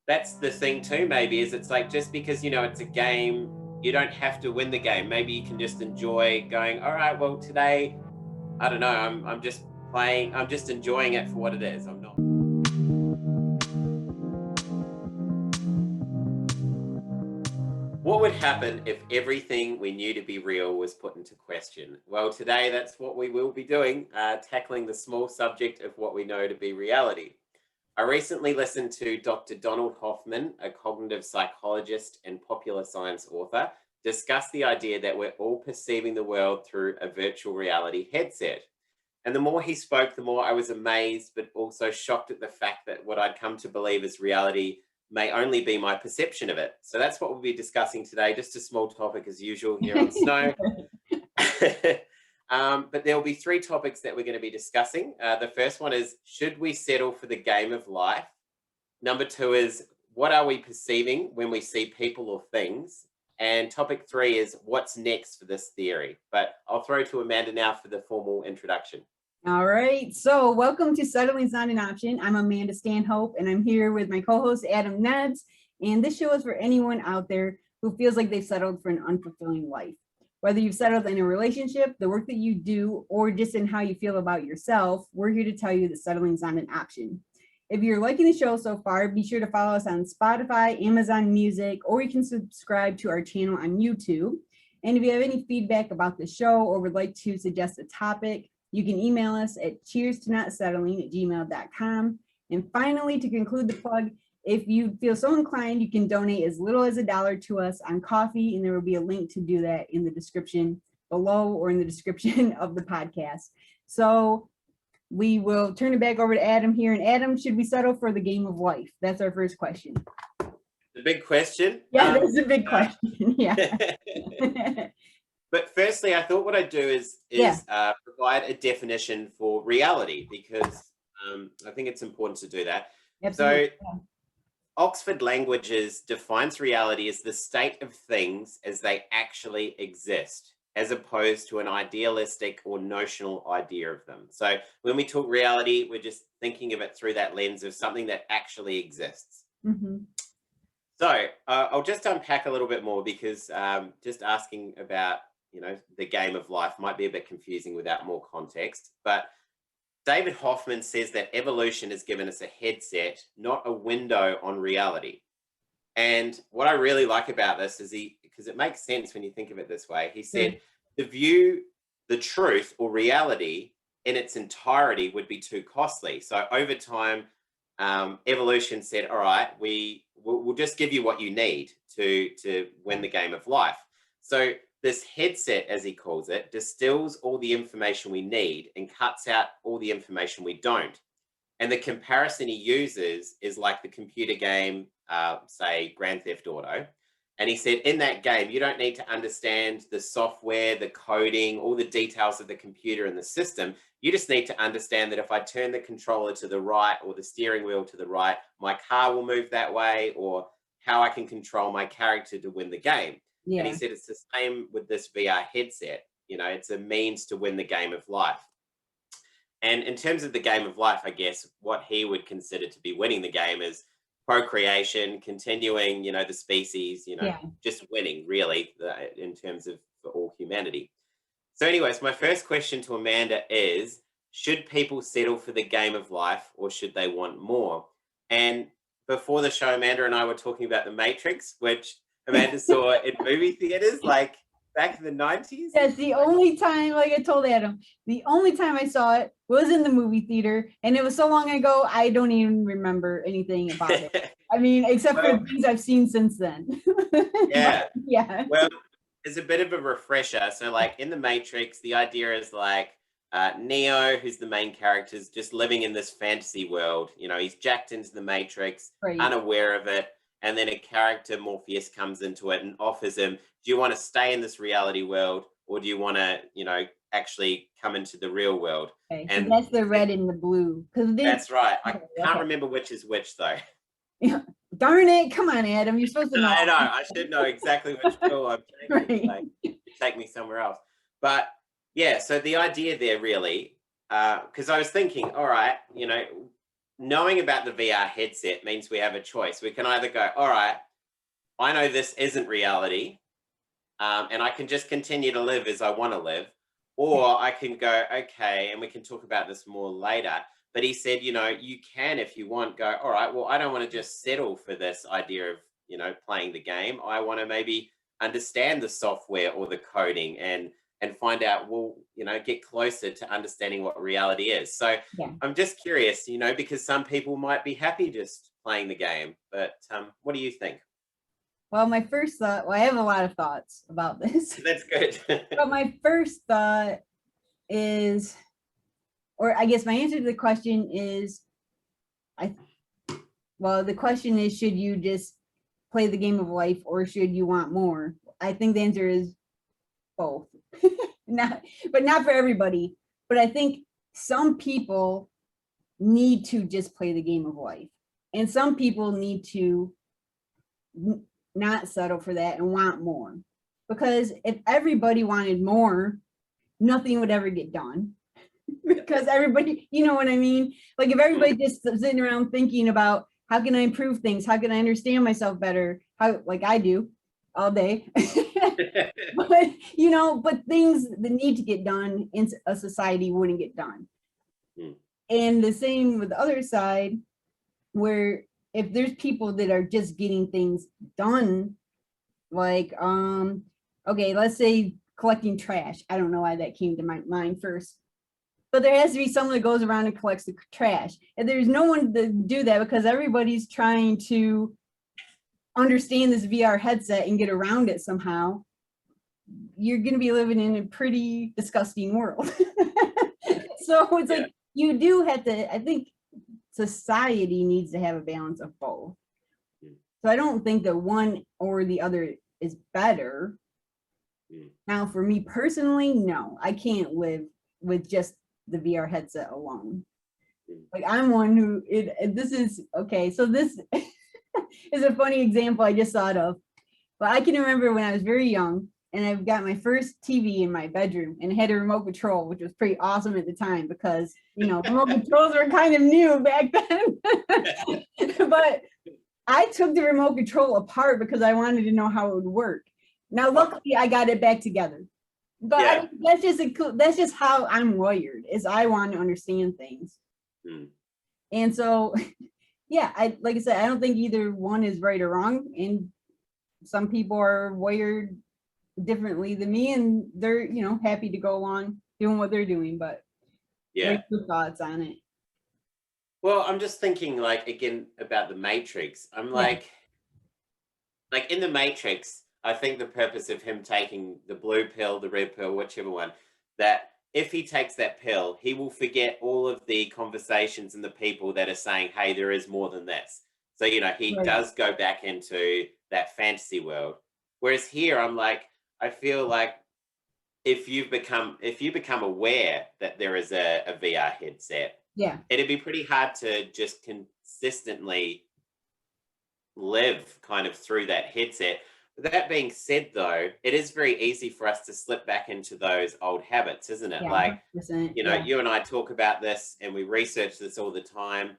that's the thing too, maybe, is it's like, just because, it's a game, you don't have to win the game. Maybe you can just enjoy going, all right, well, today, I don't know, I'm just playing, I'm just enjoying it for what it is. I'm not. What would happen if everything we knew to be real was put into question? Well, today that's what we will be doing, tackling the small subject of what we know to be reality. I recently listened to Dr. Donald Hoffman, a cognitive psychologist and popular science author, discuss the idea that we're all perceiving the world through a virtual reality headset. And the more he spoke, the more I was amazed, but also shocked at the fact that what I'd come to believe as reality may only be my perception of it. So that's what we'll be discussing today. Just a small topic as usual here on Snow. But there will be three topics that we're going to be discussing. The first one is, should we settle for the game of life? Number two is, what are we perceiving when we see people or things? And topic three is, what's next for this theory? But I'll throw to Amanda now for the formal introduction. All right, so welcome to Settling is Not an Option. I'm Amanda Stanhope, and I'm here with my co-host Adam Neds. And this show is for anyone out there who feels like they've settled for an unfulfilling life. Whether you've settled in a relationship, the work that you do, or just in how you feel about yourself, we're here to tell you that settling is not an option. If you're liking the show so far, be sure to follow us on Spotify, Amazon Music, or you can subscribe to our channel on YouTube. And if you have any feedback about the show or would like to suggest a topic, you can email us at cheerstoNotSettling@gmail.com. And finally, to conclude the plug, if you feel so inclined, you can donate as little as $1 to us on Coffee, and there will be a link to do that in the description below or in the description of the podcast. So we will turn it back over to Adam here. And Adam, should we settle for the game of life? That's our first question. The big question? Yeah, that's a big question. Yeah. But firstly, I thought what I'd do is provide a definition for reality, because I think it's important to do that. Absolutely. So Oxford Languages defines reality as the state of things as they actually exist, as opposed to an idealistic or notional idea of them. So when we talk reality, we're just thinking of it through that lens of something that actually exists. Mm-hmm. So I'll just unpack a little bit more, because just asking about the game of life might be a bit confusing without more context. But David Hoffman says that evolution has given us a headset, not a window on reality. And what I really like about this is because it makes sense when you think of it this way. He said, to view the truth or reality in its entirety would be too costly. So over time, evolution said, all right, we'll just give you what you need to win the game of life. So this headset, as he calls it, distills all the information we need and cuts out all the information we don't. And the comparison he uses is like the computer game, say Grand Theft Auto. And he said, in that game, you don't need to understand the software, the coding, all the details of the computer and the system. You just need to understand that if I turn the controller to the right or the steering wheel to the right, my car will move that way, or how I can control my character to win the game. Yeah. And he said it's the same with this VR headset. It's a means to win the game of life. And in terms of the game of life, I guess what he would consider to be winning the game is procreation, continuing, the species, just winning, really, in terms of for all humanity. So anyways, my first question to Amanda is, should people settle for the game of life, or should they want more? And before the show, Amanda and I were talking about The Matrix, which Amanda saw in movie theaters like back in the 90s. Yes, the only time, like I told Adam, the only time I saw it was in the movie theater, and it was so long ago, I don't even remember anything about it. I mean, except for things I've seen since then. Yeah. Yeah. Well, it's a bit of a refresher. So like in The Matrix, the idea is like Neo, who's the main character, is just living in this fantasy world. He's jacked into the Matrix, right, unaware of it. And then a character, Morpheus, comes into it and offers him, do you want to stay in this reality world, or do you want to, actually come into the real world? Okay, and so that's the red and the blue. That's right. I can't remember which is which, though. Yeah. Darn it. Come on, Adam. You're supposed to know. I know. I should know exactly which pill I'm taking. Right. Take me somewhere else. But, yeah, so the idea there really, because I was thinking, all right, knowing about the VR headset means we have a choice. We can either go, all right, I know this isn't reality, and I can just continue to live as I want to live, or I can go, okay, and we can talk about this more later. But he said, you can, if you want, go, all right, well, I don't want to just settle for this idea of, playing the game. I want to maybe understand the software or the coding and find out, well, get closer to understanding what reality is. So Yeah. I'm just curious, because some people might be happy just playing the game, but what do you think? Well, my first thought, well, I have a lot of thoughts about this. That's good. But my first thought is, or I guess my answer to the question is, the question is, should you just play the game of life or should you want more? I think the answer is both. Not for everybody. But I think some people need to just play the game of life. And some people need to not settle for that and want more. Because if everybody wanted more, nothing would ever get done. Because everybody, you know what I mean? Like if everybody just sitting around thinking about how can I improve things? How can I understand myself better? How, like I do all day. but things that need to get done in a society wouldn't get done. And the same with the other side, where if there's people that are just getting things done, like, okay, let's say collecting trash. I don't know why that came to my mind first. But there has to be someone that goes around and collects the trash. And there's no one to do that because everybody's trying to understand this VR headset and get around it somehow. You're going to be living in a pretty disgusting world. So it's like, you do have to, I think society needs to have a balance of both. So I don't think that one or the other is better. Now, for me personally, no, I can't live with just the VR headset alone. Like I'm one who this is okay. So this is a funny example I just thought of, but I can remember when I was very young and I've got my first TV in my bedroom and it had a remote control, which was pretty awesome at the time because, remote controls were kind of new back then. But I took the remote control apart because I wanted to know how it would work. Now, luckily, I got it back together. But that's just how I'm wired, is I want to understand things. And so, like I said, I don't think either one is right or wrong. And some people are wired differently than me, and they're happy to go along doing what they're doing. But what's your thoughts on it? Well, I'm just thinking, like, again, about the Matrix. I'm like in the Matrix, I think the purpose of him taking the blue pill, the red pill, whichever one, that if he takes that pill, he will forget all of the conversations and the people that are saying, hey, there is more than this. So, he does go back into that fantasy world. Whereas here, I'm like, I feel like if you become aware that there is a VR headset, it'd be pretty hard to just consistently live kind of through that headset. That being said, though, it is very easy for us to slip back into those old habits, isn't it? Like, you and I talk about this and we research this all the time.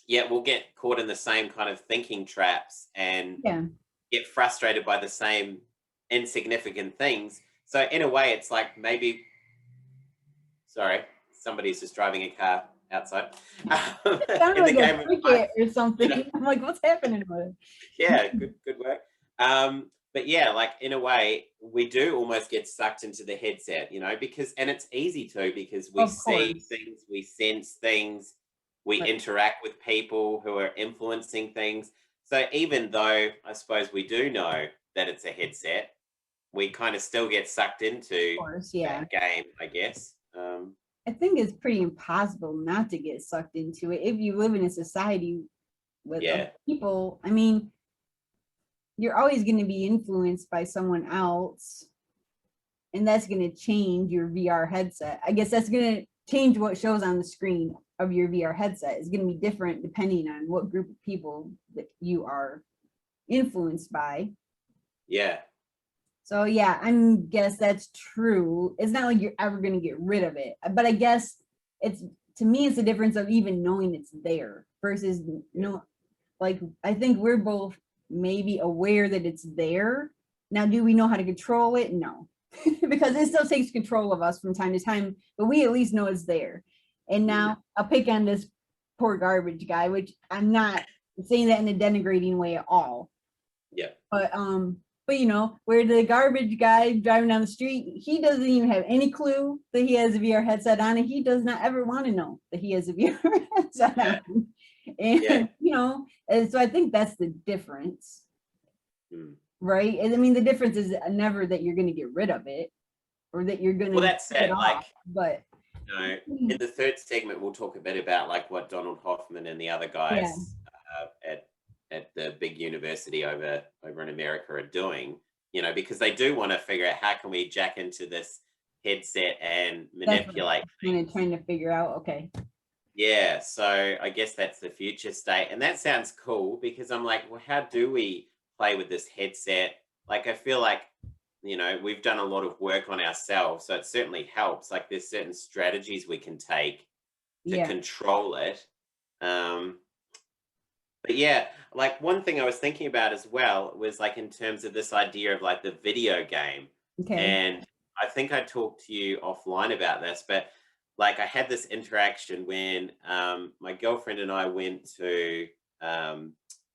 Yet we'll get caught in the same kind of thinking traps and get frustrated by the same insignificant things. So in a way, it's like maybe, sorry, somebody's just driving a car outside. It sounded like a cricket or something. I'm like, what's happening with it? Yeah, good work. But yeah, like in a way, we do almost get sucked into the headset, because, and it's easy to, because we see things, we sense things, we interact with people who are influencing things. So even though I suppose we do know that it's a headset, we kind of still get sucked into that game, I guess. I think it's pretty impossible not to get sucked into it if you live in a society with people. I mean, you're always going to be influenced by someone else, and that's going to change your VR headset. I guess that's going to change what shows on the screen of your VR headset. It's going to be different depending on what group of people that you are influenced by. Yeah. So I guess that's true. It's not like you're ever going to get rid of it, but I guess it's to me, it's the difference of even knowing it's there versus no, like, I think we're both maybe aware that it's there. Now, do we know how to control it? No, because it still takes control of us from time to time, but we at least know it's there. And now I'll pick on this poor garbage guy, which I'm not saying that in a denigrating way at all. Yeah. But you know, where the garbage guy driving down the street, he doesn't even have any clue that he has a VR headset on, and he does not ever want to know that he has a VR headset on. And you know, and so I think that's the difference. Right? And I mean, the difference is never that you're going to get rid of it or that you're going to. Well, that's it. Like, but you know, in the third segment, we'll talk a bit about like what Donald Hoffman and the other guys at the big university over in America are doing. You know, because they do want to figure out how can we jack into this headset and manipulate. Trying to figure out. Okay. Yeah. So I guess that's the future state, and that sounds cool because I'm like, well, how do we play with this headset? Like, I feel like, you know, we've done a lot of work on ourselves, so it certainly helps. Like, there's certain strategies we can take to control it. But yeah, like one thing I was thinking about as well was like in terms of this idea of like the video game. Okay. And I think I talked to you offline about this, but like I had this interaction when my girlfriend and I went to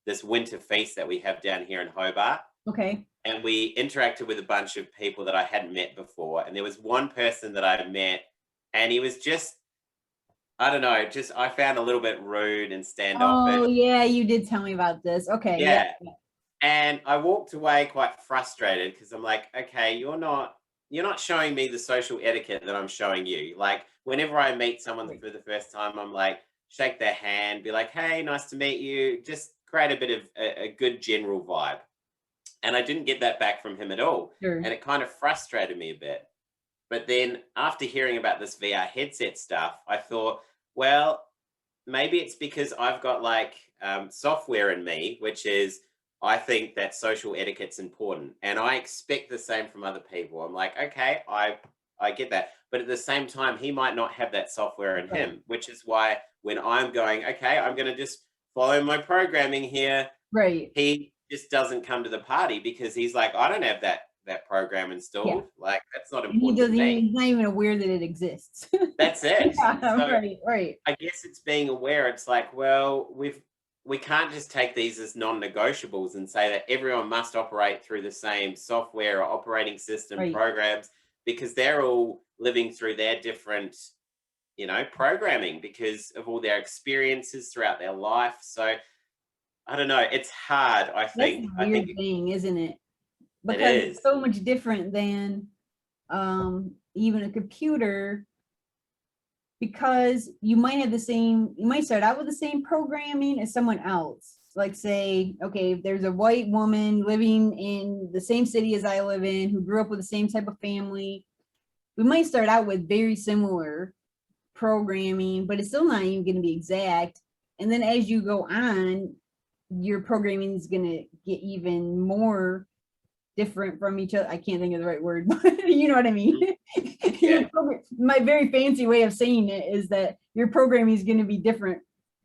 this winter feast that we have down here in Hobart. Okay. And we interacted with a bunch of people that I hadn't met before. And there was one person that I met, and he was just, I don't know, just I found a little bit rude and standoffish. Oh, yeah, you did tell me about this. Okay. Yeah. And I walked away quite frustrated because I'm like, okay, you're not showing me the social etiquette that I'm showing you. Like, whenever I meet someone for the first time, I'm like, shake their hand, be like, hey, nice to meet you. Just create a bit of a good general vibe. And I didn't get that back from him at all. Sure. And it kind of frustrated me a bit. But then after hearing about this VR headset stuff, I thought, well, maybe it's because I've got like software in me, which is I think that social etiquette's important. And I expect the same from other people. I'm like, okay, I get that. But at the same time, he might not have that software in him, which is why when I'm going, okay, I'm going to just follow my programming here. Right. He just doesn't come to the party because he's like, I don't have that program installed. Yeah. Like, that's not important to me. He's not even aware that it exists. That's it. So, right. I guess it's being aware. It's like, well, we can't just take these as non-negotiables and say that everyone must operate through the same software or operating system programs, because they're all living through their different, you know, programming because of all their experiences throughout their life. So I don't know. It's hard, I think. That's a weird thing, isn't it? Because it's so much different than even a computer, because you might start out with the same programming as someone else. Like, say, okay, if there's a white woman living in the same city as I live in, who grew up with the same type of family, we might start out with very similar programming, but it's still not even going to be exact. And then as you go on, your programming is going to get even more different from each other. I can't think of the right word, but you know what I mean? Yeah. My very fancy way of saying it is that your programming is going to be different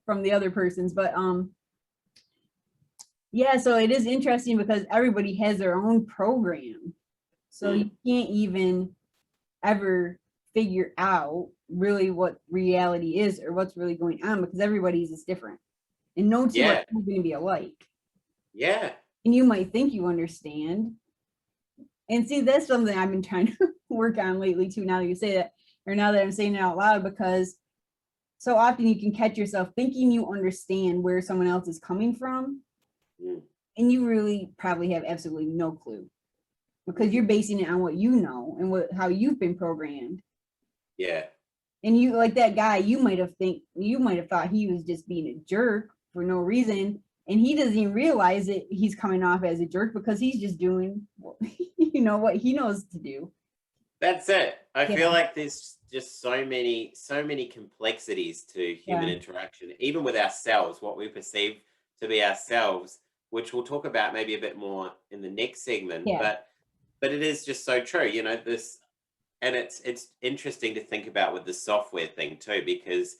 from the other person's. But yeah, so it is interesting because everybody has their own program. So you can't even ever figure out really what reality is or what's really going on, because everybody's is different. And no two are going to be alike. Yeah. And you might think you understand. And see, that's something I've been trying to work on lately too, now that you say that, or now that I'm saying it out loud, because so often you can catch yourself thinking you understand where someone else is coming from. And you really probably have absolutely no clue, because you're basing it on what you know and how you've been programmed. Yeah. And you, like that guy, you might have thought he was just being a jerk for no reason, and he doesn't even realize that he's coming off as a jerk because he's just doing, you know, what he knows to do. That's it. I feel like there's just so many complexities to human interaction, even with ourselves, what we perceive to be ourselves, which we'll talk about maybe a bit more in the next segment. But it is just so true, you know, this. And it's interesting to think about with the software thing too, because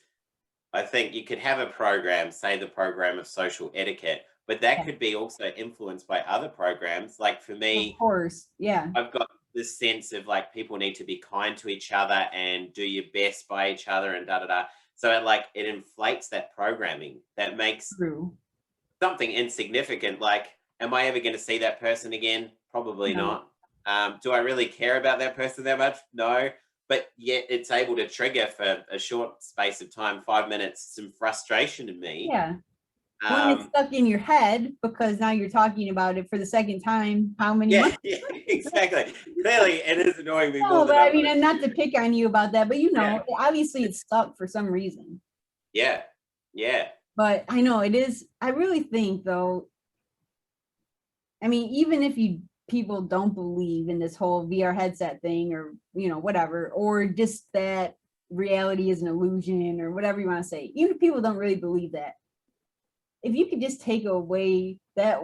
I think you could have a program, say the program of social etiquette, but that Yeah, could be also influenced by other programs. Like for of me, course. Yeah, I've got this sense of like people need to be kind to each other and do your best by each other and da da da. So it inflates that programming that makes true. something insignificant. Like, am I ever going to see that person again? Probably No. not. Do I really care about that person that much? No. But yet it's able to trigger for a short space of time, 5 minutes, some frustration in me. Yeah. When it's Um, stuck in your head because now you're talking about it for the second time, how many yeah, months? yeah, exactly. Clearly, it is annoying me more No, than but I I'm mean, and not to considering. pick on you about that, but Yeah, obviously it's stuck for some reason. yeah, yeah, But I know it is. I really think though, I mean, even if you people don't believe in this whole VR headset thing or, whatever, or just that reality is an illusion or whatever you want to say, even if people don't really believe that, if you could just take away that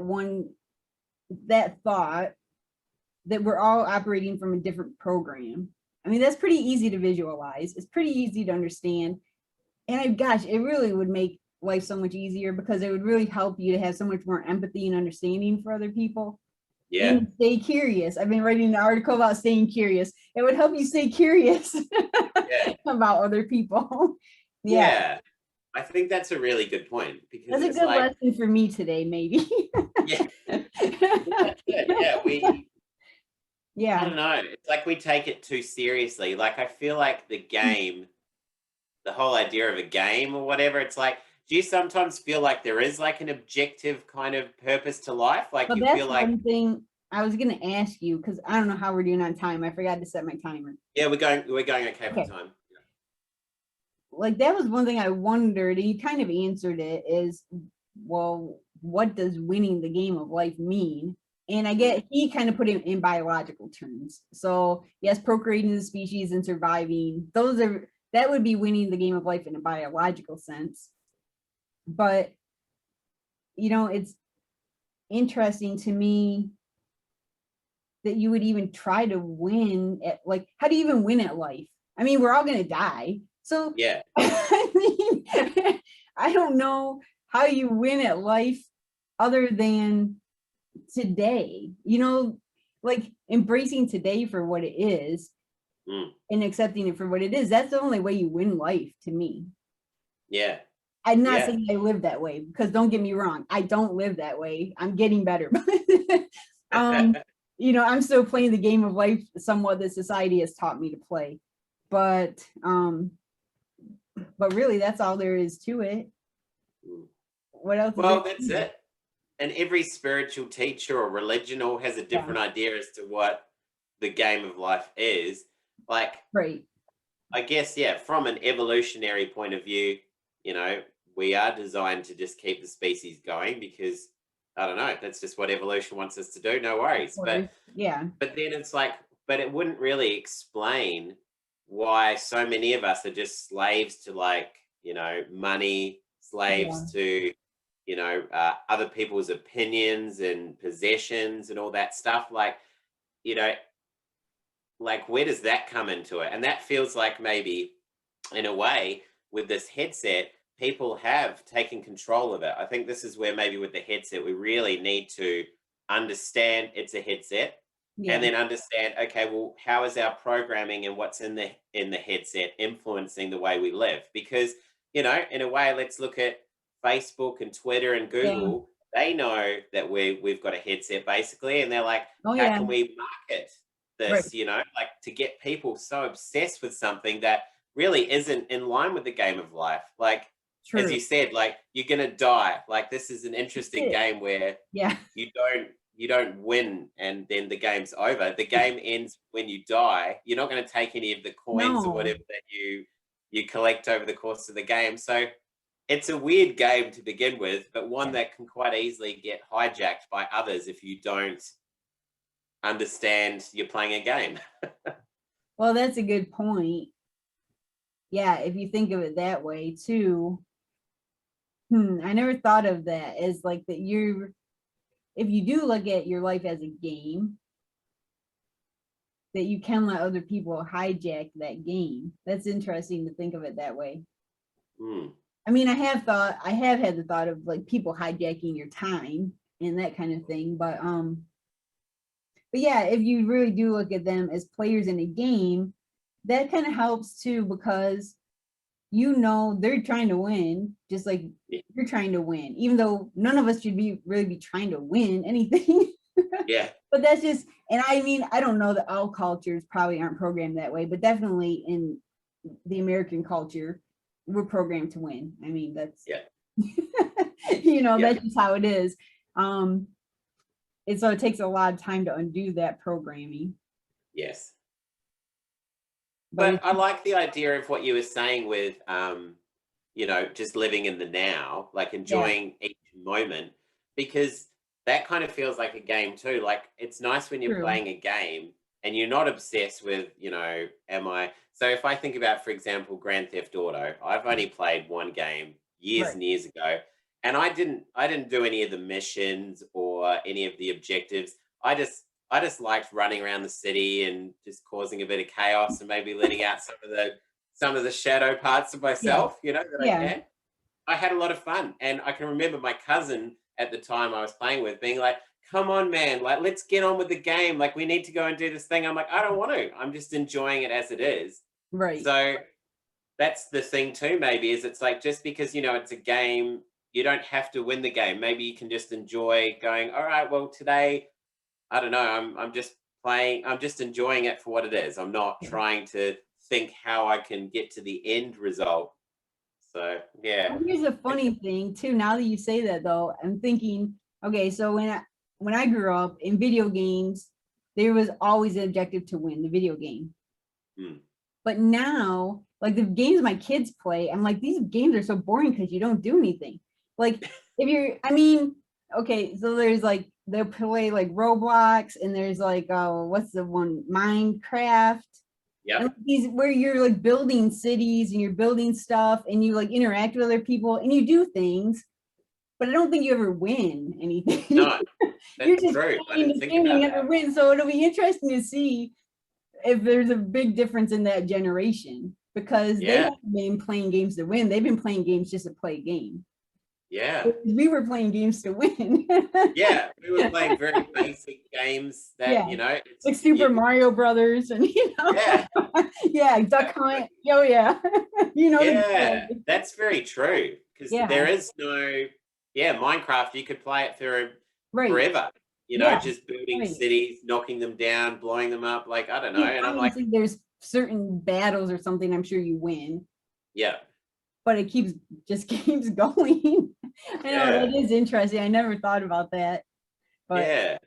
thought that we're all operating from a different program. I mean, that's pretty easy to visualize. It's pretty easy to understand. And gosh, it really would make life so much easier because it would really help you to have so much more empathy and understanding for other people yeah, and stay curious. I've been writing an article about staying curious. It would help you stay curious yeah, about other people. Yeah, yeah. I think that's a really good point because that's a it's good like, lesson for me today, maybe. yeah, but that's it. Yeah, I Yeah, don't know. It's like we take it too seriously. Like I feel like the whole idea of a game or whatever, it's like, do you sometimes feel like there is like an objective kind of purpose to life? Like but you that's feel like, one thing I was gonna ask you because I don't know how we're doing on time. I forgot to set my timer. yeah, we're going okay for Okay, time. like that was one thing I wondered, and you kind of answered it. Is well, what does winning the game of life mean? And I Mm, get he kind of put it in biological terms. So yes, procreating the species and surviving. That would be winning the game of life in a biological sense. But it's interesting to me that you would even try to win at, like, how do you even win at life? I mean, we're all gonna die. So yeah, I mean, I don't know how you win at life other than today, like embracing today for what it is mm, and accepting it for what it is. That's the only way you win life to me. yeah, I'm not yeah, saying I live that way because don't get me wrong, I don't live that way. I'm getting better. um, I'm still playing the game of life somewhat that society has taught me to play. But really that's all there is to it. Mm. What else is there Well, to that's do? it. And every spiritual teacher or religion all has a Yeah, different idea as to what the game of life is. Like, right. I guess, yeah, from an evolutionary point of view, you know, we are designed to just keep the species going because I don't know, that's just what evolution wants us to do. No Of worries. But course. Yeah. but then it's like, but it wouldn't really explain why so many of us are just slaves to like, money, Yeah. slaves to, other people's opinions and possessions and all that stuff. You know, like where does that come into it? And that feels like maybe in a way with this headset people have taken control of it. I think this is where maybe with the headset we really need to understand it's a headset and Yeah. then understand, okay, well, how is our programming and what's in the headset influencing the way we live? Because in a way, let's look at Facebook and Twitter and Yeah. Google. They know that we've got a headset basically, and they're like, Oh how yeah. can we market Right. this, like to get people so obsessed with something that really isn't in line with the game of life. Like, as True. you said, like you're gonna die. Like this is an interesting It. game where Yeah. you don't win and then the game's over. The game ends when you die. You're not going to take any of the coins or No. whatever that you collect over the course of the game. So it's a weird game to begin with, but one Yeah. that can quite easily get hijacked by others if you don't understand you're playing a game. Well, that's a good point. Yeah, if you think of it that way too. I never thought of that as like that if you do look at your life as a game, that you can let other people hijack that game. That's interesting to think of it that way. Hmm. I mean, I have had the thought of like people hijacking your time and that kind of thing, but yeah, if you really do look at them as players in a game, that kind of helps too, because you know they're trying to win, just like Yeah. you're trying to win, even though none of us should really be trying to win anything. Yeah. But that's just, and I mean, I don't know that all cultures probably aren't programmed that way, but definitely in the American culture, we're programmed to win. I mean, that's, Yeah. that's just how it is. And so it takes a lot of time to undo that programming. Yes. But But I like the idea of what you were saying with, just living in the now, like yeah, enjoying each moment, because that kind of feels like a game too. Like it's nice when you're true. playing a game and you're not obsessed with, am I? So if I think about, for example, Grand Theft Auto, I've only played one game years Right. and years ago, and I didn't do any of the missions or any of the objectives. I just liked running around the city and just causing a bit of chaos and maybe letting out some of the shadow parts of Yeah. myself, that I Yeah. can. I had a lot of fun. And I can remember my cousin at the time I was playing with being like, come on, man, like, let's get on with the game. Like, we need to go and do this thing. I'm like, I don't want to. I'm just enjoying it as it is. Right. So that's the thing too, maybe, is it's like just because, it's a game, you don't have to win the game. Maybe you can just enjoy going, all right, well, today, I don't know, I'm just playing, I'm just enjoying it for what it is. I'm not Yeah. trying to think how I can get to the end result. So yeah. Well, here's a And funny thing too. Now that you say that, though, I'm thinking, okay, so when I grew up in video games, there was always an objective to win the video game. mm, But now, like the games my kids play, I'm like, these games are so boring because you don't do anything. Like if you're, I mean, okay, so there's like they'll play like Roblox, and there's like what's the one, Minecraft, and yep. like these where you're like building cities and you're building stuff and you like interact with other people and you do things, but I don't think you ever win anything. No, You're that's just true. I playing didn't the think game and about you that. never win. So it'll be interesting to see if there's a big difference in that generation, because they Yeah. haven't been playing games to win. They've been playing games just to play a game. Yeah. We were playing games to win. Yeah. We were playing very basic games that, Yeah. it's Like Super you, Mario Brothers and yeah. yeah, Duck Hunt. Oh yeah. The Yeah. game. That's very true. Because Yeah, there is no, yeah, Minecraft, you could play it for right. forever, Yeah, just building right. cities, knocking them down, blowing them up, like, I don't I know. mean, And I'm like, obviously there's certain battles or something I'm sure you win, yeah, but it keeps going. I know yeah, that is interesting. I never thought about that, but yeah.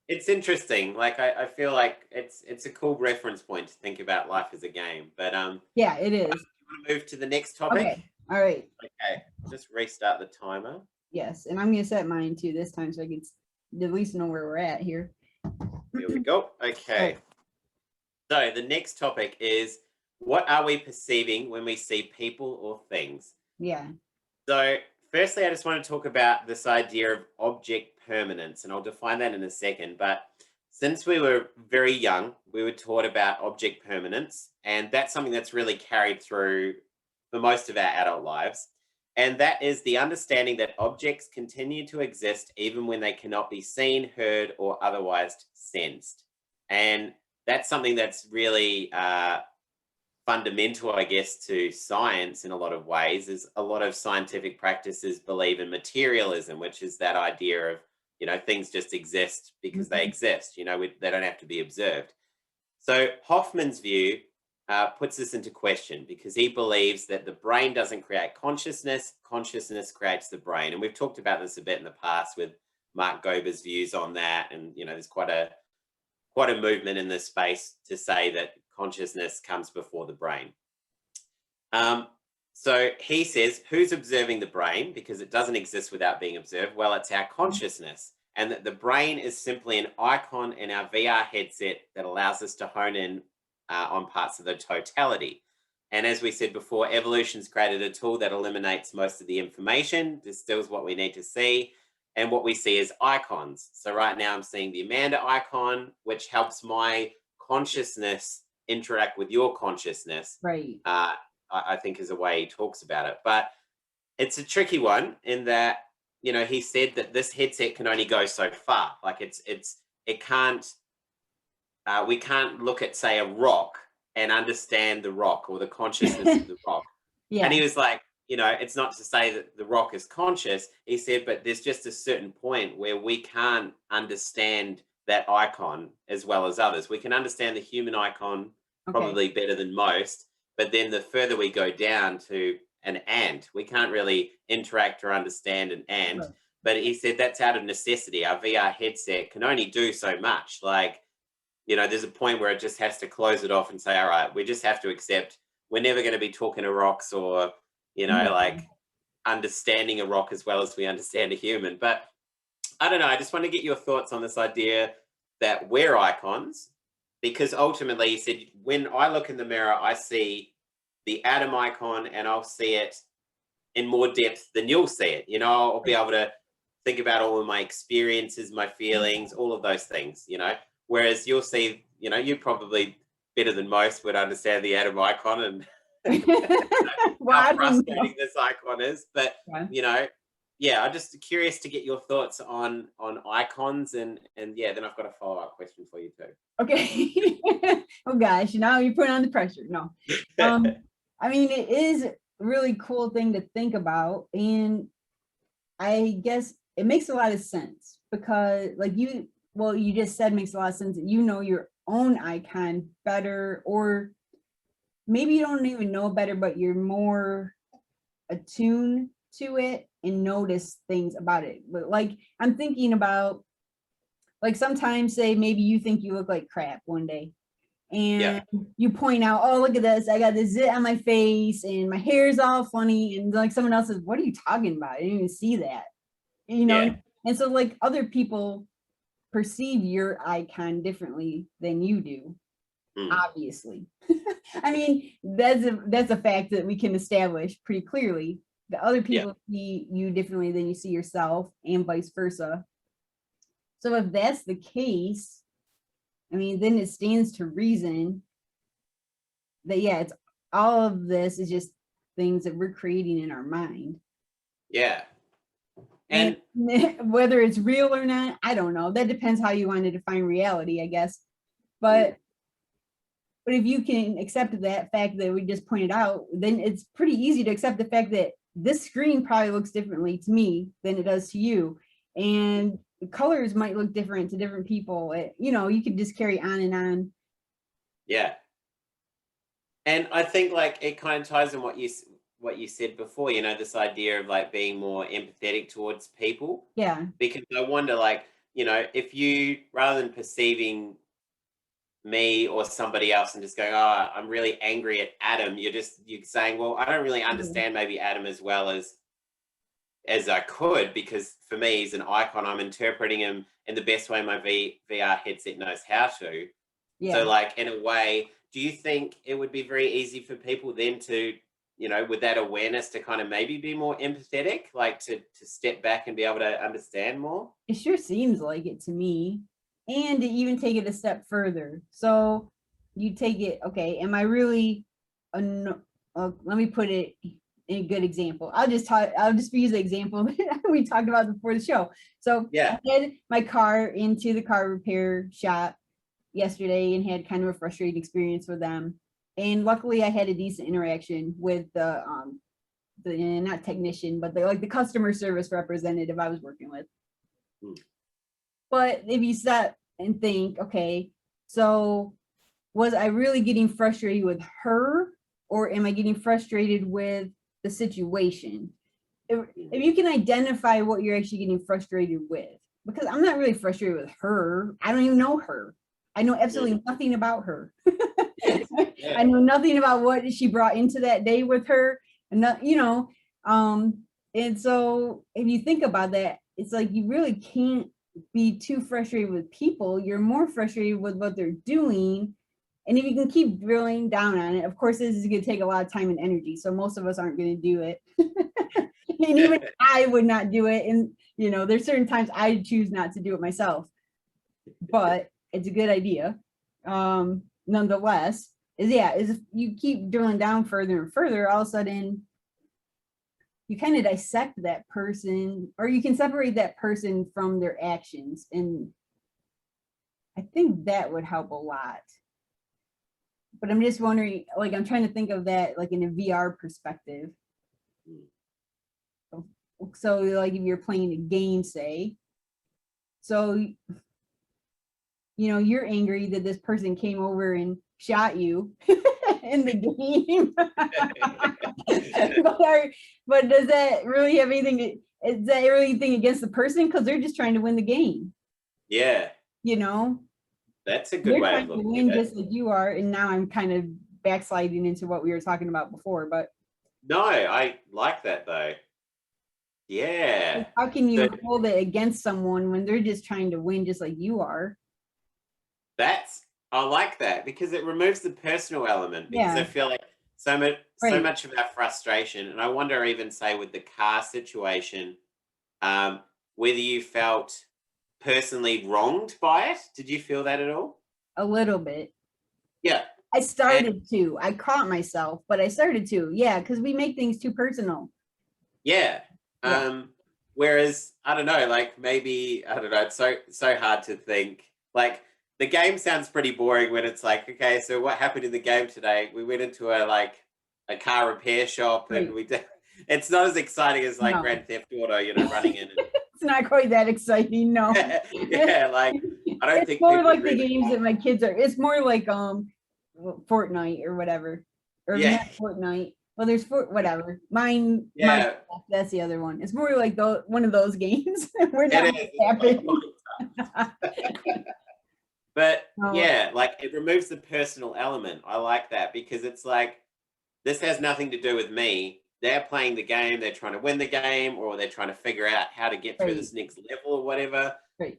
It's interesting. Like I feel like it's a cool reference point to think about life as a game. But yeah, it you is. want to move to the next Okay. topic? All right. Okay, just restart the timer. Yes, and I'm gonna set mine too this time so I can at least know where we're at here. Here we go. All Okay. right. So the next topic is, what are we perceiving when we see people or things? Yeah. So firstly, I just want to talk about this idea of object permanence, and I'll define that in a second. But since we were very young, we were taught about object permanence, and that's something that's really carried through for most of our adult lives. And that is the understanding that objects continue to exist even when they cannot be seen, heard, or otherwise sensed. And that's something that's really fundamental, I guess, to science in a lot of ways. Is a lot of scientific practices believe in materialism, which is that idea of, things just exist because they Mhm. exist. They don't have to be observed. So Hoffman's view puts this into question because he believes that the brain doesn't create consciousness; consciousness creates the brain. And we've talked about this a bit in the past with Mark Gober's views on that. And there's quite a movement in this space to say that consciousness comes before the brain. Um, so he says, who's observing the brain? Because it doesn't exist without being observed. Well, it's our consciousness. And that the brain is simply an icon in our VR headset that allows us to hone in on parts of the totality. And as we said before, evolution's created a tool that eliminates most of the information, distills what we need to see, and what we see is icons. So right now I'm seeing the Amanda icon, which helps my consciousness interact with your consciousness. Right. I think is a way he talks about it. But it's a tricky one in that, he said that this headset can only go so far. Like it can't, we can't look at, say, a rock and understand the rock or the consciousness of the rock. And he Yeah. was like, it's not to say that the rock is conscious. He said, but there's just a certain point where we can't understand that icon as well as others. We can understand the human icon Okay. probably better than most, but then the further we go down to an ant, we can't really interact or understand an ant. Right. But he said that's out of necessity. Our VR headset can only do so much. Like, there's a point where it just has to close it off and say, all right, we just have to accept we're never going to be talking to rocks or, Yeah. like understanding a rock as well as we understand a human. But I don't know. I just want to get your thoughts on this idea that we're icons, because ultimately he said, when I look in the mirror, I see the atom icon and I'll see it in more depth than you'll see it. I'll be able to think about all of my experiences, my feelings, all of those things, whereas you'll see, you probably better than most would understand the atom icon and Well, how frustrating this icon is. But, yeah. I'm just curious to get your thoughts on icons and yeah, then I've got a follow-up question for you too. Okay. Oh gosh, now you're putting on the pressure. No. I mean, it is a really cool thing to think about. And I guess it makes a lot of sense because you just said makes a lot of sense. Your own icon better, or maybe you don't even know better, but you're more attuned to it and notice things about it. But I'm thinking about, sometimes say maybe you think you look like crap one day and you point out, oh, look at this, I got this zit on my face and my hair's all funny, and someone else says, what are you talking about? I didn't even see that. And so other people perceive your icon differently than you do. Obviously. I mean, that's a fact that we can establish pretty clearly. The other people see you differently than you see yourself, and vice versa. So if that's the case, I mean, then it stands to reason that it's all of this is just things that we're creating in our mind. Yeah. And whether it's real or not, I don't know. That depends how you want to define reality, I guess. But if you can accept that fact that we just pointed out, then it's pretty easy to accept the fact that this screen probably looks differently to me than it does to you. And the colors might look different to different people. You could just carry on and on. Yeah. And I think it kind of ties in what you said before, this idea of being more empathetic towards people. Yeah. Because I wonder, if you, rather than perceiving me or somebody else and just going, oh, I'm really angry at Adam, you're saying, well, I don't really understand maybe Adam as well as I could, because for me he's an icon. I'm interpreting him in the best way my VR headset knows how to. So in a way, do you think it would be very easy for people then to, with that awareness, to kind of maybe be more empathetic, to step back and be able to understand more? It sure seems like it to me. And to even take it a step further. So you take it, okay, am I really, let me put it in a good example. I'll just use the example that we talked about before the show. So I had my car into the car repair shop yesterday and had kind of a frustrating experience with them. And luckily I had a decent interaction with the not technician, but the customer service representative I was working with. But if you stop and think, okay, so was I really getting frustrated with her, or am I getting frustrated with the situation? If you can identify what you're actually getting frustrated with, because I'm not really frustrated with her. I don't even know her. I know absolutely nothing about her. I know nothing about what she brought into that day with her. And and so if you think about that, it's you really can't be too frustrated with people. You're more frustrated with what they're doing. And if you can keep drilling down on it, of course, this is going to take a lot of time and energy. So most of us aren't going to do it. And even I would not do it. And, there's certain times I choose not to do it myself. But it's a good idea. Nonetheless, is if you keep drilling down further and further, all of a sudden you kind of dissect that person, or you can separate that person from their actions. And I think that would help a lot. But I'm just wondering, like, I'm trying to think of that like in a VR perspective. So like if you're playing a game, say, so you're angry that this person came over and shot you in the game. but does that really have anything, is that really anything against the person? Because they're just trying to win the game. Yeah. That's a good They're way trying of to looking win at it. just like you are. And now I'm kind of backsliding into what we were talking about before, but No, I like that though. Yeah. how can you hold it against someone when they're just trying to win just like you are? I like that because it removes the personal element, because I feel like so much of our frustration, and I wonder even say with the car situation, whether you felt personally wronged by it. Did you feel that at all? A little bit. Yeah. I started to. I caught myself, but I started to. Yeah, because we make things too personal. Yeah. Whereas I don't know, like maybe I don't know. It's so hard to think. Like the game sounds pretty boring when it's like, okay, so what happened in the game today? We went into a car repair shop and we did. It's not as exciting as like Grand Theft Auto, running in. It's not quite that exciting, no. Yeah, like I don't think it's more like really the games that my kids are. It's more like Fortnite or whatever, or not Fortnite. Well, there's whatever. Mine, that's the other one. It's more like one of those games. We're not happy. But yeah, like it removes the personal element. I like that because it's like this has nothing to do with me. They're playing the game. They're trying to win the game, or they're trying to figure out how to get through this next level or whatever. Right.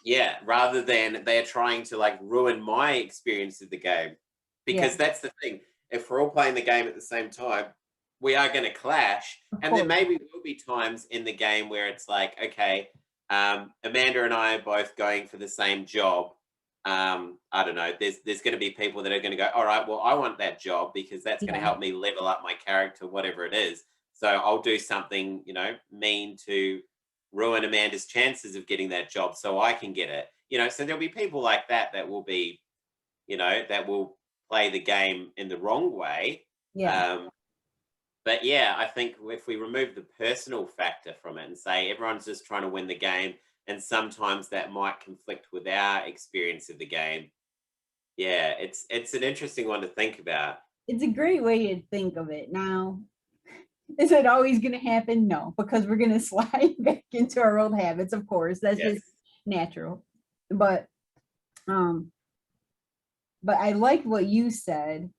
Yeah, rather than they're trying to like ruin my experience of the game, because that's the thing. If we're all playing the game at the same time, we are going to clash. And there maybe will be times in the game where it's like, okay, Amanda and I are both going for the same job. I don't know. There's going to be people that are going to go, all right, well, I want that job because that's going to help me level up my character, whatever it is. So I'll do something, mean to ruin Amanda's chances of getting that job so I can get it. So there'll be people like that will be, that will play the game in the wrong way. But yeah, I think if we remove the personal factor from it and say everyone's just trying to win the game, and sometimes that might conflict with our experience of the game. Yeah, it's an interesting one to think about. It's a great way to think of it. Now, is it always going to happen? No, because we're going to slide back into our old habits, of course. That's just natural. But I like what you said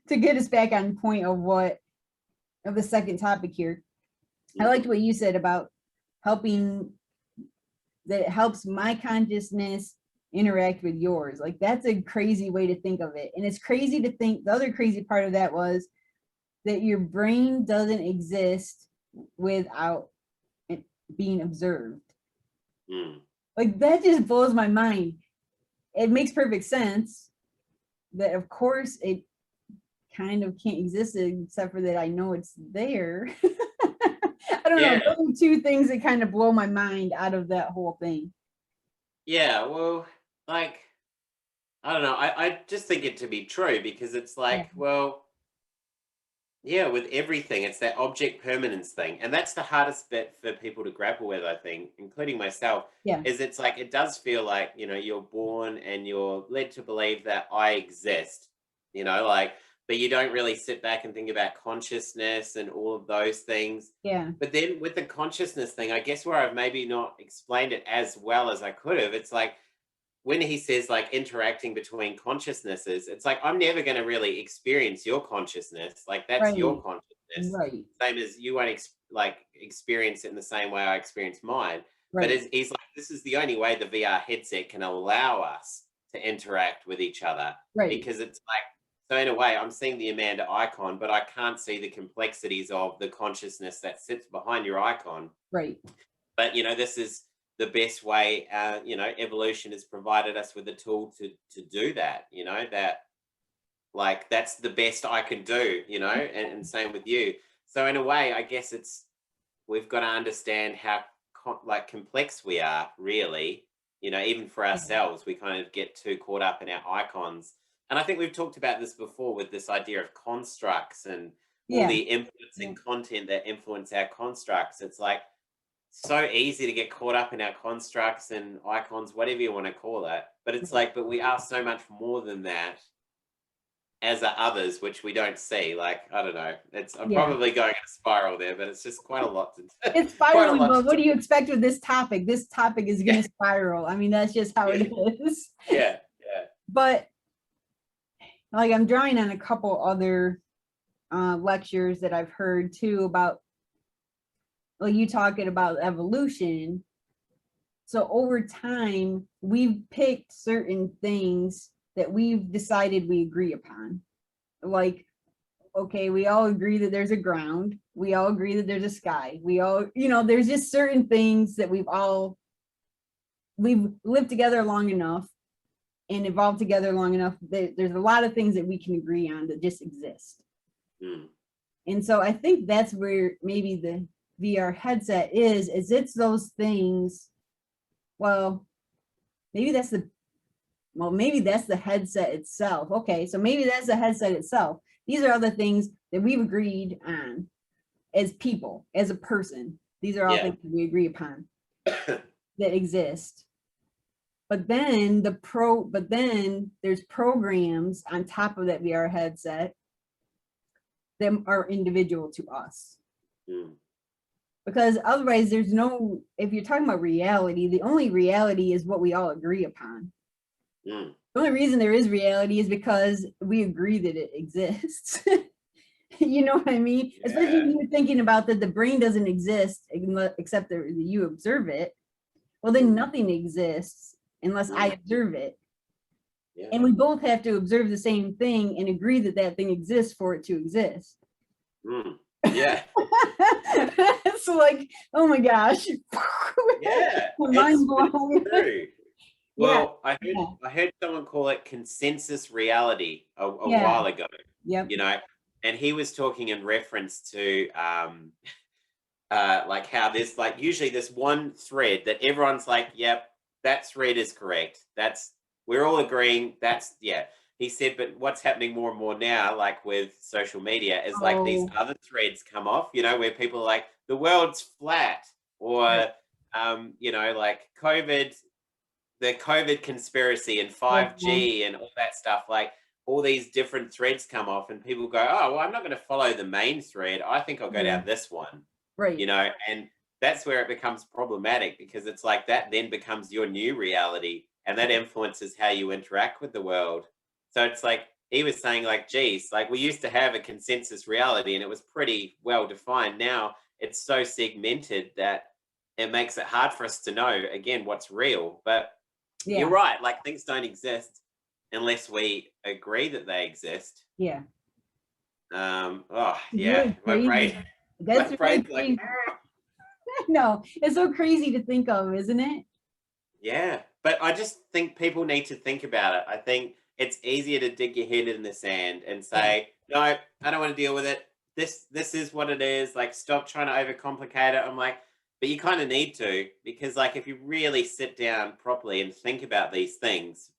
to get us back on point of the second topic here. I liked what you said about helping, that it helps my consciousness interact with yours. Like that's a crazy way to think of it. And it's crazy to think, the other crazy part of that was that your brain doesn't exist without it being observed. Like that just blows my mind. It makes perfect sense that of course it kind of can't exist except for that I know it's there. I don't know. Those are two things that kind of blow my mind out of that whole thing. Yeah, well, like, I don't know. I just think it to be true because it's like, well, yeah, with everything, it's that object permanence thing. And that's the hardest bit for people to grapple with, I think, including myself, is it's like, it does feel like, you're born and you're led to believe that I exist, but you don't really sit back and think about consciousness and all of those things. Yeah. But then with the consciousness thing, I guess where I've maybe not explained it as well as I could have, it's like when he says like interacting between consciousnesses, it's like I'm never going to really experience your consciousness. Like that's your consciousness. Right. Same as you won't experience it in the same way I experience mine. Right. But he's like, this is the only way the VR headset can allow us to interact with each other. Right. Because it's like, so in a way, I'm seeing the Amanda icon, but I can't see the complexities of the consciousness that sits behind your icon. Right. But, this is the best way, evolution has provided us with a tool to do that, that like, that's the best I can do, and same with you. So in a way, I guess we've got to understand how complex we are, really. Even for Yeah. ourselves, we kind of get too caught up in our icons. And I think we've talked about this before with this idea of constructs and all Yeah. the influencing content that influence our constructs. It's like so easy to get caught up in our constructs and icons, whatever you want to call it. But it's like, but we are so much more than that, as are others, which we don't see. Like, I don't know. I'm Yeah. probably going in a spiral there, but it's just quite a lot to It's quite a spiraling, lot but to what do you expect with this topic? This topic is going to spiral. I mean, that's just how it is. yeah. But like, I'm drawing on a couple other lectures that I've heard too about, like, you talking about evolution. So over time, we've picked certain things that we've decided we agree upon. Like, okay, we all agree that there's a ground. We all agree that there's a sky. We all, there's just certain things that we've lived together long enough and evolved together long enough that there's a lot of things that we can agree on that just exist. And so I think that's where maybe the VR headset is it's those things. Well, maybe that's the headset itself. Okay, so maybe that's the headset itself. These are other things that we've agreed on as people, as a person. These are all things that we agree upon that exist. But then there's programs on top of that VR headset that are individual to us. Because otherwise there's no, if you're talking about reality, the only reality is what we all agree upon. The only reason there is reality is because we agree that it exists. You know what I mean? Yeah. Especially when you're thinking about that the brain doesn't exist except that you observe it. Well, then nothing exists unless I observe it. Yeah. And we both have to observe the same thing and agree that that thing exists for it to exist. Yeah. So like, oh my gosh. Yeah. Mind blowing. Well, I heard someone call it consensus reality a while ago. Yep. And he was talking in reference to like how there's like usually this one thread that everyone's like, yep, that thread is correct. We're all agreeing He said, but what's happening more and more now, like with social media, is like these other threads come off, where people are like, the world's flat, or like the COVID conspiracy and 5G and all that stuff, like all these different threads come off and people go, oh, well, I'm not going to follow the main thread. I think I'll go down this one. Right. And that's where it becomes problematic, because it's like that then becomes your new reality, and that influences how you interact with the world. So it's like, he was saying like, geez, like we used to have a consensus reality and it was pretty well defined. Now it's so segmented that it makes it hard for us to know, again, what's real. But you're right, like things don't exist unless we agree that they exist. Yeah. Oh yeah, really my brain. That's really crazy. Like, no, it's so crazy to think of, isn't it? Yeah, but I just think people need to think about it. I think it's easier to dig your head in the sand and say, no, I don't want to deal with it. This is what it is. Like, stop trying to overcomplicate it. I'm like, but you kind of need to, because like if you really sit down properly and think about these things,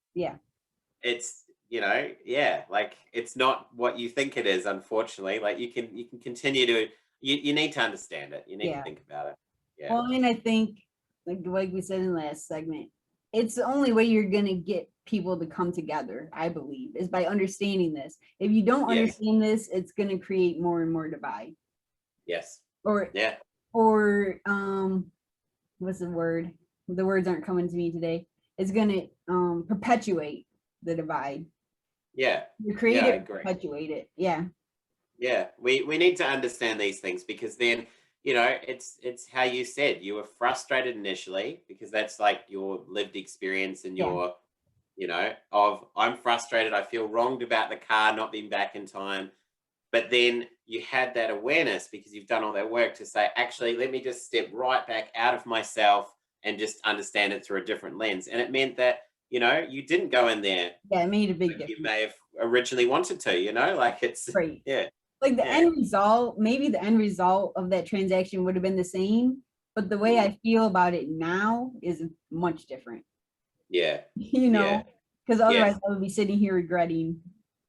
it's like it's not what you think it is, unfortunately. Like you can continue to you need to understand it. You need to think about it. Yeah. Well, and I think like we said in the last segment, it's the only way you're gonna get people to come together, I believe, is by understanding this. If you don't understand this, it's gonna create more and more divide. Yes. Or what's the word? The words aren't coming to me today. It's gonna perpetuate the divide. Yeah. You create it, perpetuate it. Yeah. Yeah. We need to understand these things, because then it's how you said, you were frustrated initially because that's like your lived experience and your of, I'm frustrated, I feel wronged about the car not being back in time. But then you had that awareness because you've done all that work to say, actually, let me just step right back out of myself and just understand it through a different lens. And it meant that, you didn't go in there. Yeah, it made a big difference. You may have originally wanted to, like it's, right. Yeah. like the Yeah. end result, maybe the end result of that transaction would have been the same, but the way I feel about it now is much different. Yeah. You Yeah. know, because Yeah. otherwise I would be sitting here regretting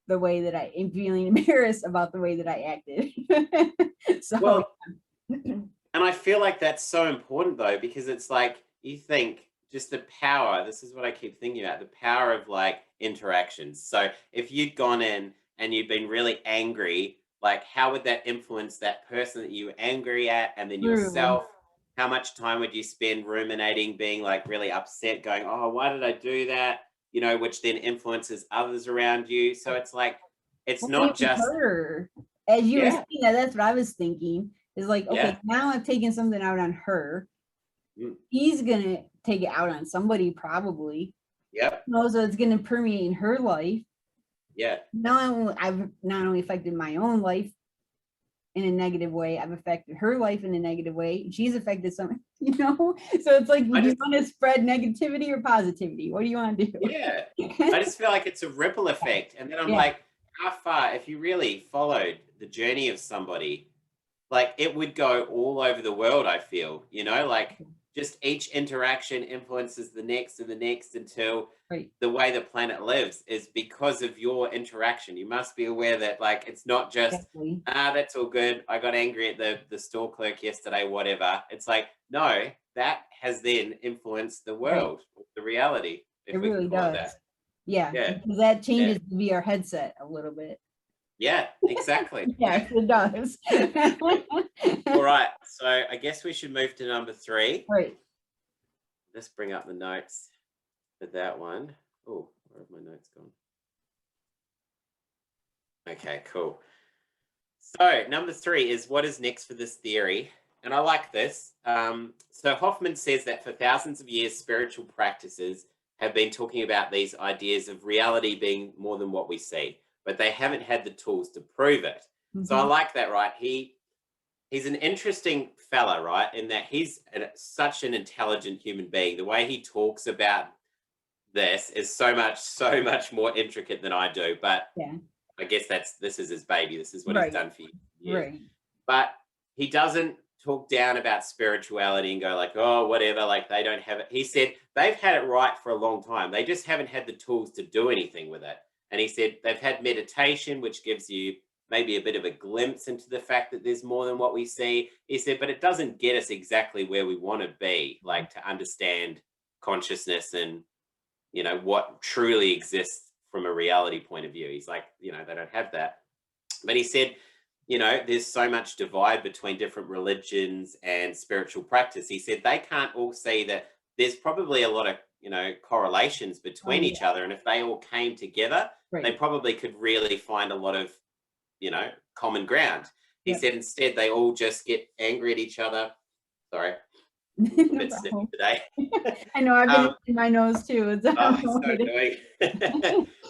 the way that I am, feeling embarrassed about the way that I acted. So Well, and I feel like that's so important though, because it's like you think just the power, this is what I keep thinking about, the power of like interactions. So if you'd gone in and you'd been really angry, like how would that influence that person that you were angry at and then true. yourself? How much time would you spend ruminating, being like really upset, going, oh, why did I do that? You know, which then influences others around you. So it's like, it's Well, not even just, her, as you were yeah, saying that, that's what I was thinking. Is like, yeah, okay, now I've taken something out on her. mm, He's gonna take it out on somebody probably. yep, So it's gonna permeate in her life. yeah. Now I've not only affected my own life in a negative way, I've affected her life in a negative way. She's affected some, you know. So it's like, I do you just want to spread negativity or positivity? What do you want to do? Yeah. I just feel like it's a ripple effect. And then I'm Yeah, like, how far, if you really followed the journey of somebody, like it would go all over the world, I feel, like just each interaction influences the next and the next until right. the way the planet lives is because of your interaction. You must be aware that like it's not just, Exactly. that's all good. I got angry at the store clerk yesterday, whatever. It's like, no, that has then influenced the Right. world, the reality, It if we can really call it does. that. Yeah, Yeah. because that Yeah. changes the VR headset a little bit. Yeah, exactly. Yes, it does. All right. So I guess we should move to number 3. Right. Let's bring up the notes for that one. Oh, where have my notes gone? Okay, cool. So number 3 is what is next for this theory? And I like this. So Hoffman says that for thousands of years, spiritual practices have been talking about these ideas of reality being more than what we see, but they haven't had the tools to prove it. So I Mhm. like that, right? He's an interesting fella, right? In that he's such an intelligent human being. The way he talks about this is so much more intricate than I do. But Yeah. I guess this is his baby. This is what he's Right. done for years. Right. But he doesn't talk down about spirituality and go like, oh, whatever, like they don't have it. He said they've had it right for a long time. They just haven't had the tools to do anything with it. And he said they've had meditation, which gives you maybe a bit of a glimpse into the fact that there's more than what we see. He said, but it doesn't get us exactly where we want to be, like to understand consciousness and, what truly exists from a reality point of view. He's like, they don't have that. But he said, there's so much divide between different religions and spiritual practice. He said they can't all see that there's probably a lot of, correlations between Oh, each yeah. other. And if they all came together, they Right. probably could really find a lot of, common ground. He Yep. said instead they all just get angry at each other. Sorry, a No bit sniffy problem. today. I know I've been um, in my nose too. It's Oh, so annoying.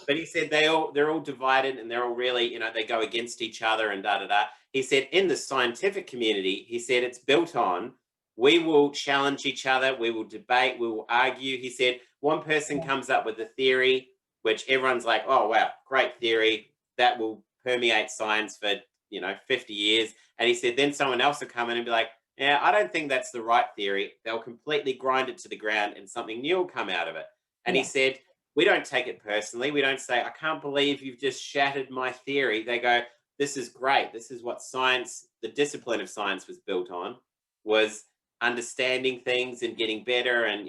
But he said they're all divided and they're all really, they go against each other and da da da. He said in the scientific community, he said it's built on we will challenge each other, we will debate, we will argue. He said one person Yeah. comes up with a theory which everyone's like, oh wow, great theory that will permeate science for 50 years. And he said then someone else will come in and be like, yeah, I don't think that's the right theory. They'll completely grind it to the ground and something new will come out of it. And he Yeah. said, we don't take it personally. We don't say, I can't believe you've just shattered my theory. They go, this is great. This is what science, the discipline of science was built on, was understanding things and getting better and,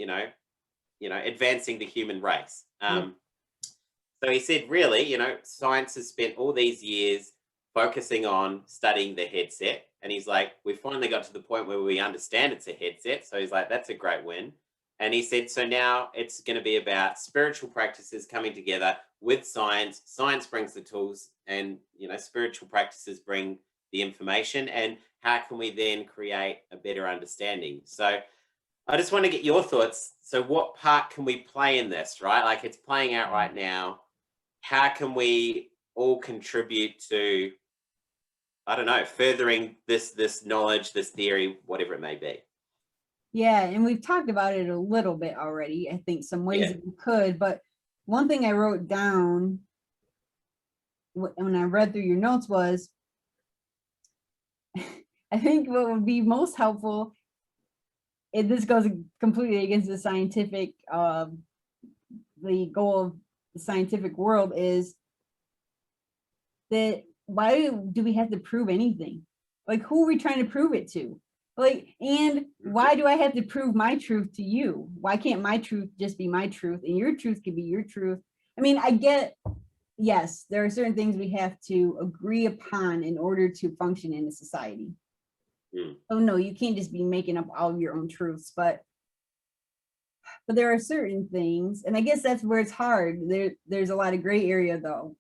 advancing the human race. Yep. So he said, really, science has spent all these years focusing on studying the headset. And he's like, we finally got to the point where we understand it's a headset. So he's like, that's a great win. And he said, so now it's going to be about spiritual practices coming together with science. Science brings the tools and, spiritual practices bring the information. And how can we then create a better understanding? So I just want to get your thoughts. So what part can we play in this, right? Like it's playing out right now. How can we all contribute to, I don't know, furthering this knowledge, this theory, whatever it may be? Yeah, and we've talked about it a little bit already. I think some ways Yeah. that we could, but one thing I wrote down when I read through your notes was I think what would be most helpful, and this goes completely against the scientific, the goal of the scientific world, is that why do we have to prove anything? Like, who are we trying to prove it to? Like, and why do I have to prove my truth to you? Why can't my truth just be my truth and your truth can be your truth? I mean, I get, yes, there are certain things we have to agree upon in order to function in a society. Oh no, you can't just be making up all of your own truths, but there are certain things, and I guess that's where it's hard. There's a lot of gray area though,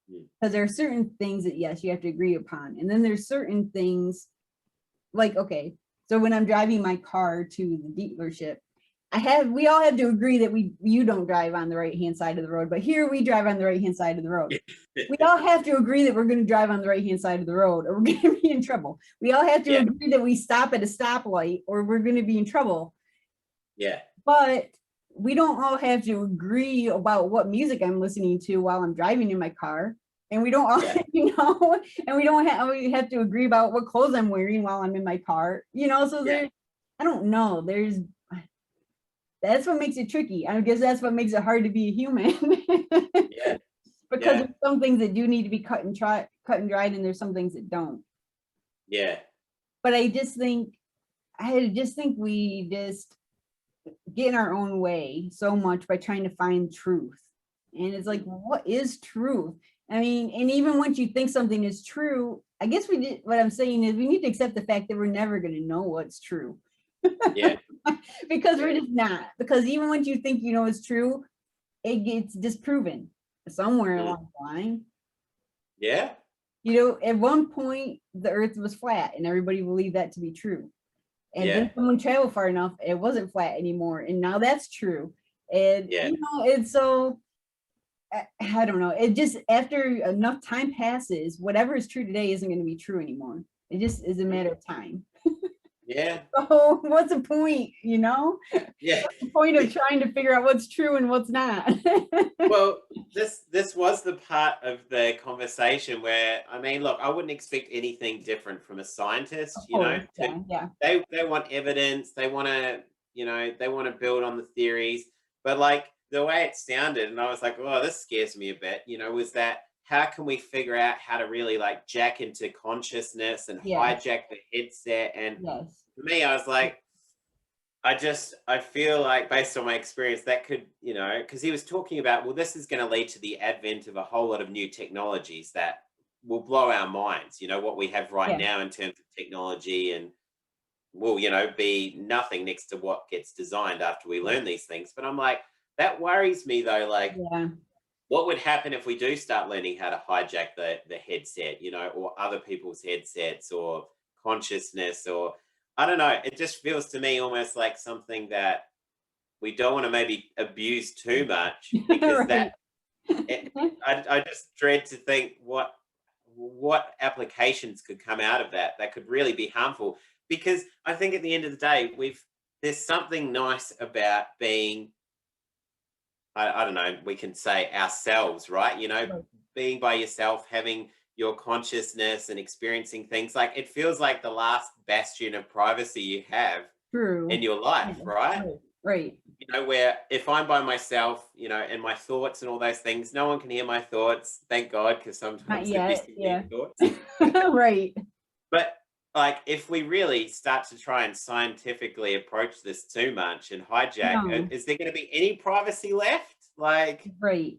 because there are certain things that yes, you have to agree upon, and then there's certain things like, okay, so when I'm driving my car to the dealership, we all have to agree that you don't drive on the right hand side of the road, but here we drive on the right hand side of the road. We all have to agree that we're going to drive on the right hand side of the road, or we're going to be in trouble. We all have to agree that we stop at a stoplight, or we're going to be in trouble. Yeah. But we don't all have to agree about what music I'm listening to while I'm driving in my car. And we don't all, and we have to agree about what clothes I'm wearing while I'm in my car, so I don't know, that's what makes it tricky. I guess that's what makes it hard to be a human. Because there's some things that do need to be cut and dried, and there's some things that don't. Yeah. But I just think we just get in our own way so much by trying to find truth. And it's like, what is truth? I mean, and even once you think something is true, I guess what I'm saying is we need to accept the fact that we're never going to know what's true. Yeah. Because we're just not. Because even once you think you know it's true, it gets disproven somewhere along the line. Yeah. At one point, the earth was flat and everybody believed that to be true. And then someone traveled far enough, it wasn't flat anymore. And now that's true. And, it's so, I don't know. It just, after enough time passes, whatever is true today isn't going to be true anymore. It just is a matter of time. Yeah. So what's the point, Yeah. What's the point of trying to figure out what's true and what's not? Well, this was the part of the conversation where, I mean, look, I wouldn't expect anything different from a scientist, They want evidence, they want to build on the theories, but like the way it sounded, and I was like, oh, this scares me a bit, was that how can we figure out how to really like jack into consciousness and hijack the headset? And for me, I was like, I feel like based on my experience that could, because he was talking about, well, this is going to lead to the advent of a whole lot of new technologies that will blow our minds, what we have right now in terms of technology, and will, be nothing next to what gets designed after we learn these things. But I'm like, that worries me though. Like, what would happen if we do start learning how to hijack the headset, or other people's headsets, or consciousness, or I don't know. It just feels to me almost like something that we don't want to maybe abuse too much, because I just dread to think what applications could come out of that could really be harmful. Because I think at the end of the day, there's something nice about being, I don't know, we can say ourselves, right? Being by yourself, having your consciousness and experiencing things. Like, it feels like the last bastion of privacy you have in your life, right? Right. Where if I'm by myself, and my thoughts and all those things, no one can hear my thoughts. Thank God, because sometimes they're just thoughts. Right. But like, if we really start to try and scientifically approach this too much and hijack, is there going to be any privacy left? Like, right.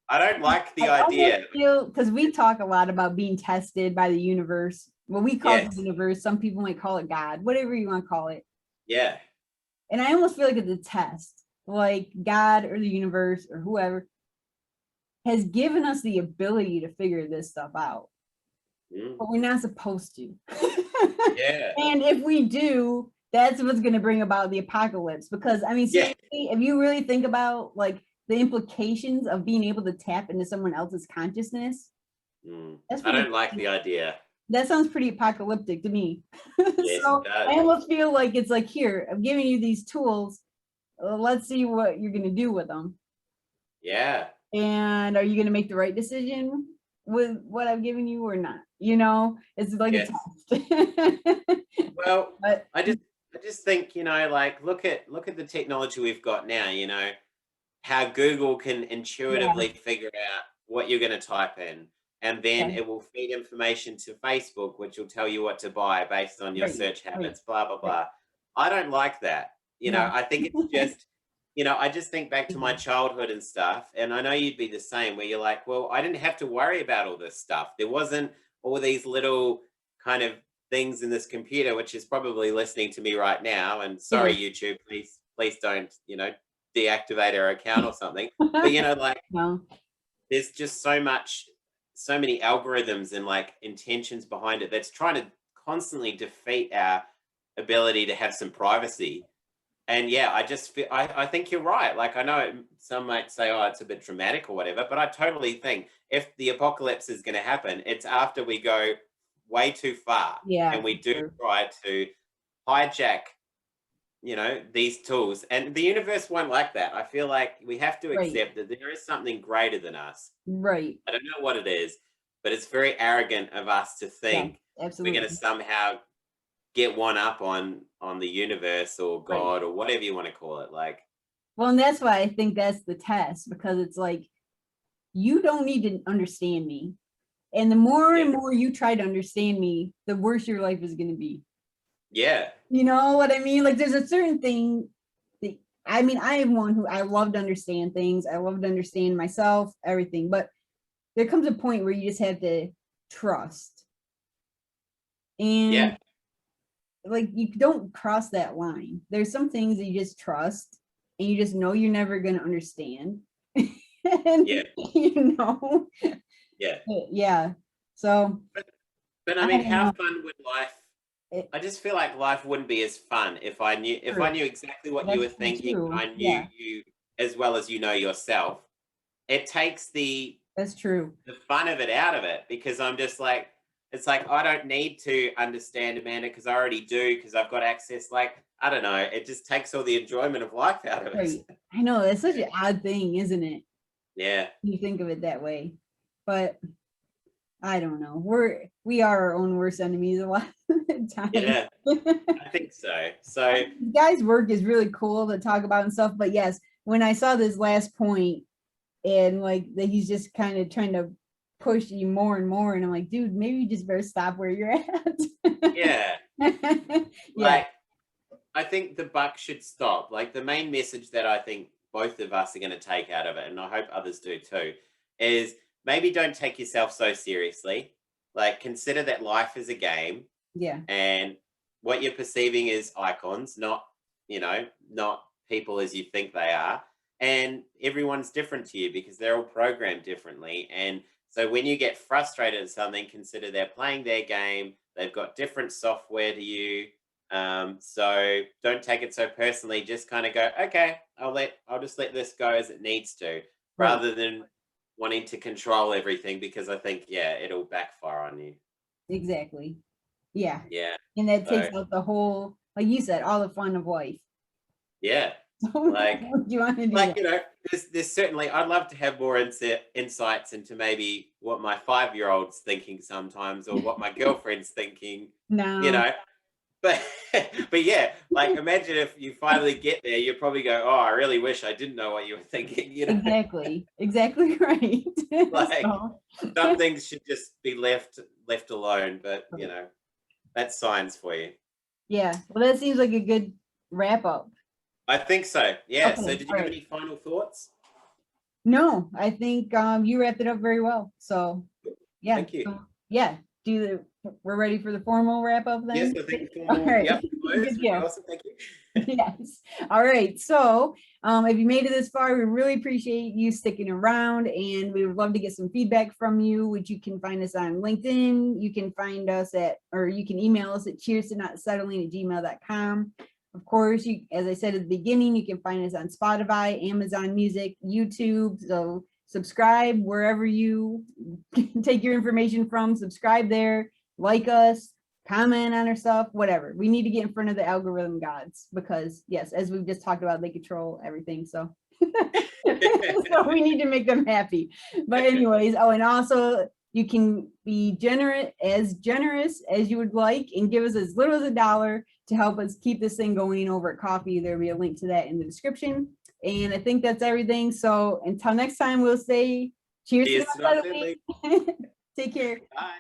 I don't like the idea. Because we talk a lot about being tested by the universe. Well, we call it the universe. Some people might call it God, whatever you want to call it. Yeah. And I almost feel like it's a test, like God or the universe or whoever has given us the ability to figure this stuff out. But we're not supposed to. Yeah. And if we do, that's what's going to bring about the apocalypse. Because I mean, seriously, if you really think about like the implications of being able to tap into someone else's consciousness, I don't like the idea. That sounds pretty apocalyptic to me. Yes, so it does. I almost feel like it's like, here, I'm giving you these tools. Let's see what you're going to do with them. Yeah. And are you going to make the right decision with what I've given you or not? you know, it's like a Yes. test. Well, But I just think, like look at the technology we've got now, how Google can yeah, intuitively figure out what you're going to type in. And then yeah, it will feed information to Facebook, which will tell you what to buy based on your right, search right, habits, blah, blah, right. blah. I don't like that. No. I think it's just, I just think back to my Yeah, childhood and stuff. And I know you'd be the same, where you're like, well, I didn't have to worry about all this stuff. There wasn't all these little kind of things in this computer, which is probably listening to me right now. And it sorry, is. YouTube, please don't, deactivate our account or something. But like No, there's just so many algorithms and like intentions behind it that's trying to constantly defeat our ability to have some privacy. And yeah, I just feel I think you're right. Like I know some might say, oh, it's a bit dramatic or whatever, but I totally think if the apocalypse is going to happen, it's after we go way too far yeah, and we for do sure. try to hijack these tools, and the universe won't like that. I feel like we have to Right, accept that there is something greater than us. right. I don't know what it is, but it's very arrogant of us to Yeah, think we're going to absolutely. somehow get one up on the universe or Right. God or whatever you want to call it. Like, Well, and that's why I think that's the test, because it's like you don't need to understand me. And the more yeah, and more you try to understand me, the worse your life is going to be. yeah, You know what I mean? Like there's a certain thing that, I mean, I am one who I love to understand things. I love to understand myself, everything. But there comes a point where you just have to trust. yeah, And like you don't cross that line. There's some things that you just trust and you just know you're never going to understand. yeah, And you know, yeah. yeah. So But, but I I mean, don't how know. fun would life? It, I just feel like life wouldn't be as fun if I true. knew exactly what you That's were true thinking. too. I knew Yeah, you as well as you know yourself. It takes that's true. the fun of it out of it, because I'm just like, it's like I don't need to understand Amanda because I already do, because I've got access. Like, I don't know, it just takes all the enjoyment of life out of it. Right. I know it's such an odd thing, isn't it? Yeah, You think of it that way. But I don't know. We are our own worst enemies a lot of the time. yeah, I think so. So Guy's work is really cool to talk about and stuff. But yes, when I saw this last point and like that he's just kind of trying to push you more and more, and I'm like, dude, maybe you just better stop where you're at. yeah, Yeah, like I think the buck should stop. Like the main message that I think both of us are going to take out of it, and I hope others do too, is maybe don't take yourself so seriously. Like consider that life is a game, yeah, and what you're perceiving is icons, not people as you think they are. And everyone's different to you because they're all programmed differently. And so when you get frustrated at something, consider they're playing their game. They've got different software to you. So don't take it so personally. Just kind of go, okay, I'll just let this go as it needs to, right, rather than wanting to control everything, because I think, yeah, it'll backfire on you. exactly. Yeah. Yeah. And that takes So out the whole, like you said, all the fun of life. yeah, So like what do you want to do like that? there's certainly, I'd love to have more insights into maybe what my 5-year-old's thinking sometimes, or what my girlfriend's thinking, you No, know. But but yeah, like imagine if you finally get there, you probably go, oh, I really wish I didn't know what you were thinking. exactly. Exactly right. Like So some things should just be left alone. But that's science for you. yeah. Well, that seems like a good wrap up. I think so. Yeah. So Okay. did All you have right. any final thoughts? No, I think you wrapped it up very well. So yeah. Thank you. So yeah. We're ready for the formal wrap up Yes, then? I think the All formal, right. yep, close Good would be deal. awesome. Thank you. Yes. All right. So, if you made it this far, we really appreciate you sticking around, and we would love to get some feedback from you, which you can find us on LinkedIn. You can find us or you can email us at cheerstoNotSettling@gmail.com. Of course, as I said at the beginning, you can find us on Spotify, Amazon Music, YouTube. So subscribe wherever you take your information from. Subscribe there, like us, comment on our stuff, whatever. We need to get in front of the algorithm gods because, yes, as we've just talked about, they control everything. So, so we need to make them happy. But anyways, oh, and also You can be generous as you would like and give us as little as $1 to help us keep this thing going over at Coffee. There'll be a link to that in the description. And I think that's everything. So until next time, we'll say cheers to Cheers not to not settling. settling. Take care. Bye.